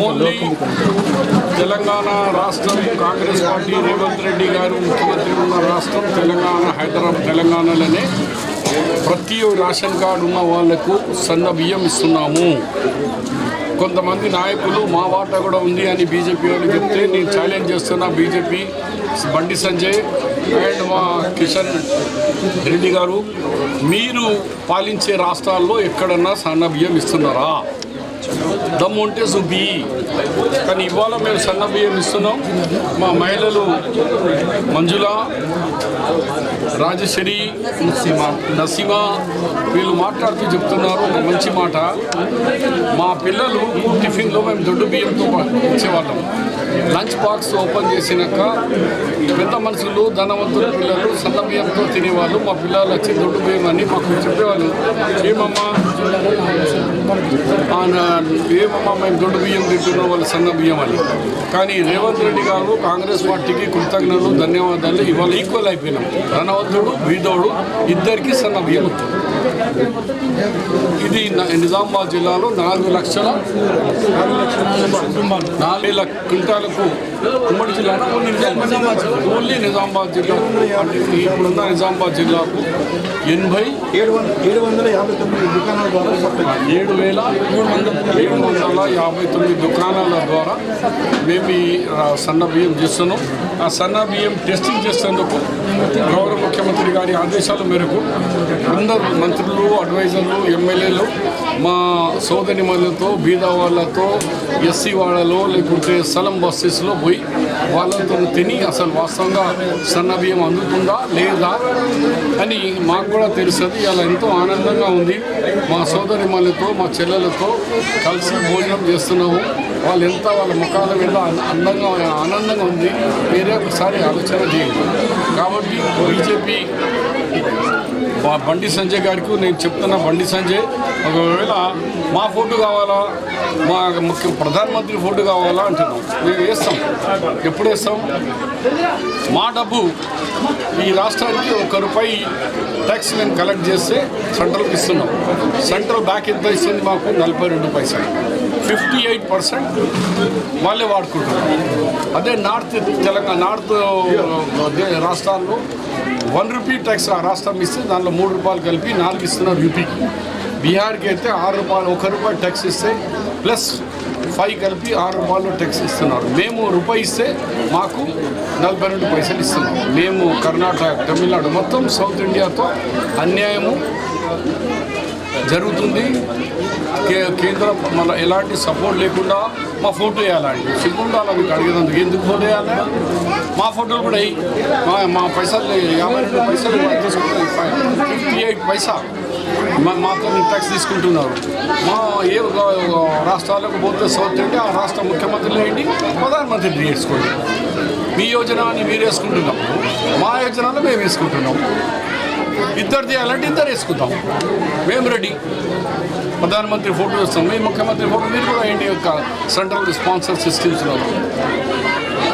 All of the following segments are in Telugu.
ఓన్లీ తెలంగాణ రాష్ట్రం కాంగ్రెస్ పార్టీ రేవంత్ రెడ్డి గారు ముఖ్యమంత్రి ఉన్న రాష్ట్రం తెలంగాణ, హైదరాబాద్ తెలంగాణలోనే ప్రతి రేషన్ కార్డు ఉన్న వాళ్లకు సన్న బియ్యం ఇస్తున్నాము. కొంతమంది నాయకులు మా వాటా కూడా ఉంది అని బీజేపీ వాళ్ళు చెప్తే నేను ఛాలెంజ్ చేస్తున్నా. బీజేపీ బండి సంజయ్ అండ్ మా కిషన్ రెడ్డి గారు, మీరు పాలించే రాష్ట్రాల్లో ఎక్కడన్నా సన్న బియ్యం ఇస్తున్నారా? దమ్ము ఉంటే చూపి. కానీ ఇవాళ మేము సన్న బియ్యం ఇస్తున్నాం. మా మహిళలు మంజుల, రాజేశ్వరి, నసీమా వీళ్ళు మాట్లాడుతూ చెప్తున్నారు ఒక మంచి మాట. మా పిల్లలు టిఫిన్లో మేము దొడ్డు బియ్యంతో ఇచ్చేవాళ్ళం. లంచ్ బాక్స్ ఓపెన్ చేసినాక పెద్ద మనుషులు, ధనవంతుల పిల్లలు సన్న బియ్యంతో తినేవాళ్ళు. మా పిల్లలు వచ్చి దొడ్డు బియ్యం అని మాకు చెప్పేవాళ్ళు. ఏమమ్మా మేము దొడ్డు బియ్యం తింటున్నాం, వాళ్ళు సన్న బియ్యం అని. కానీ రేవంత్ రెడ్డి గారు కాంగ్రెస్ పార్టీకి కృతజ్ఞతలు, ధన్యవాదాలు. ఇవాళ ఈక్వల్ అయిపోయినాం. ధనవంతుడు, బీదోడు ఇద్దరికి సన్న బియ్యం వస్తుంది. ఇది నిజామాబాద్ జిల్లాలో 4 లక్షల క్వింటాలకు ఉమ్మడి జిల్లా ఓన్లీ నిజామాబాద్ జిల్లా. ఇప్పుడున్న నిజామాబాద్ జిల్లాకు 7,759 దుకాణాల ద్వారా 7,759 దుకాణాల ద్వారా మేము ఈ సన్న బియ్యం చేస్తున్నాం. ఆ సన్న బియ్యం టెస్టింగ్ చేసేందుకు గౌరవ ముఖ్యమంత్రి గారి ఆదేశాల మేరకు అందరూ మంత్రులు, అడ్వైజర్లు, ఎమ్మెల్యేలు మా సోదరి మనులతో, బీద వాళ్ళతో, ఎస్సీ వాళ్ళలో లేకుంటే స్థలం బస్సెస్లో పోయి వాళ్ళతో తిని అసలు వాస్తవంగా సన్న బియ్యం అందుతుందా లేదా అని మాకు కూడా తెలుస్తుంది. అలా ఎంతో ఆనందంగా ఉంది. మా సోదరి మనులతో, మా చెల్లెలతో కలిసి భోజనం చేస్తున్నాము. వాళ్ళు ఎంత వాళ్ళ ముఖాల మీద ఆనందంగా ఉంది. వేరే ఒకసారి ఆలోచన చేయండి. కాబట్టి బీజేపీ బండి సంజయ్ గారికి నేను చెప్తున్నా, బండి సంజయ్ ఒకవేళ మా ఫోటో కావాలా, మా ప్రధానమంత్రి ఫోటో కావాలా అంటున్నాం. మేము వేస్తాం. ఎప్పుడు వేస్తాం? మా డబ్బు ఈ రాష్ట్రానికి ₹1 ట్యాక్స్ మేము కలెక్ట్ చేస్తే సెంట్రల్కి ఇస్తున్నాం. సెంట్రల్ బ్యాక్ ఎంత ఇస్తుంది మాకు? 42 పైసలు. 58% వాళ్ళే వాడుకుంటున్నారు. అదే నార్త్ తెలంగాణ, నార్త్ రాష్ట్రాల్లో ₹1 ట్యాక్స్ ఆ రాష్ట్రం ఇస్తే దానిలో ₹3 కలిపి 4 ఇస్తున్నారు యూపీకి. బీహార్కి అయితే ₹6, ₹1 ట్యాక్స్ ఇస్తే ప్లస్ 5 కలిపి ₹6 ట్యాక్స్ ఇస్తున్నారు. మేము ₹1 ఇస్తే మాకు 42 పైసలు ఇస్తున్నాం. మేము కర్ణాటక, తమిళనాడు మొత్తం సౌత్ ఇండియాతో అన్యాయము జరుగుతుంది. కేంద్రం మళ్ళీ ఎలాంటి సపోర్ట్ లేకుండా మా ఫోటో వేయాలండి. సిగ్గుండాలి మీకు అడిగేందుకు. ఎందుకు ఫోటో వేయాలి? మా ఫోటోలు కూడా మా పైసలు 52 పైసలు తీసుకుంటారు. 58 పైసా మాతో ట్యాక్స్ తీసుకుంటున్నారు. మా ఏ రాష్ట్రాలకు పోతే సౌత్ ఇండియా, ఆ రాష్ట్ర ముఖ్యమంత్రులు ఏంటి, ప్రధానమంత్రి వేసుకోండి. మీ యోజన అని మీరు వేసుకుంటున్నాం, మా యోజనలో మేము వేసుకుంటున్నాం. ఇద్దరు చేయాలంటే ఇద్దరు వేసుకుంటాం. మేము రెడీ. ప్రధానమంత్రి ఫోటో వేస్తాం, మీ ముఖ్యమంత్రి ఫోటో మీరు కూడా ఏంటి యొక్క సెంట్రల్ స్పాన్సర్ సిస్టమ్స్లో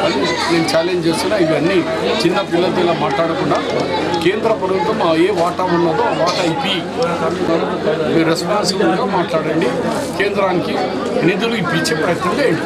అని నేను ఛాలెంజ్ చేస్తున్నా. ఇవన్నీ చిన్న పిల్లలతో ఇలా మాట్లాడకుండా కేంద్ర ప్రభుత్వం ఏ వాటా ఉన్నదో ఆ వాటా ఇప్పి మీరు రెస్పాన్సిబుల్గా మాట్లాడండి. కేంద్రానికి నిధులు ఇప్పించే ప్రయత్నం చేయండి.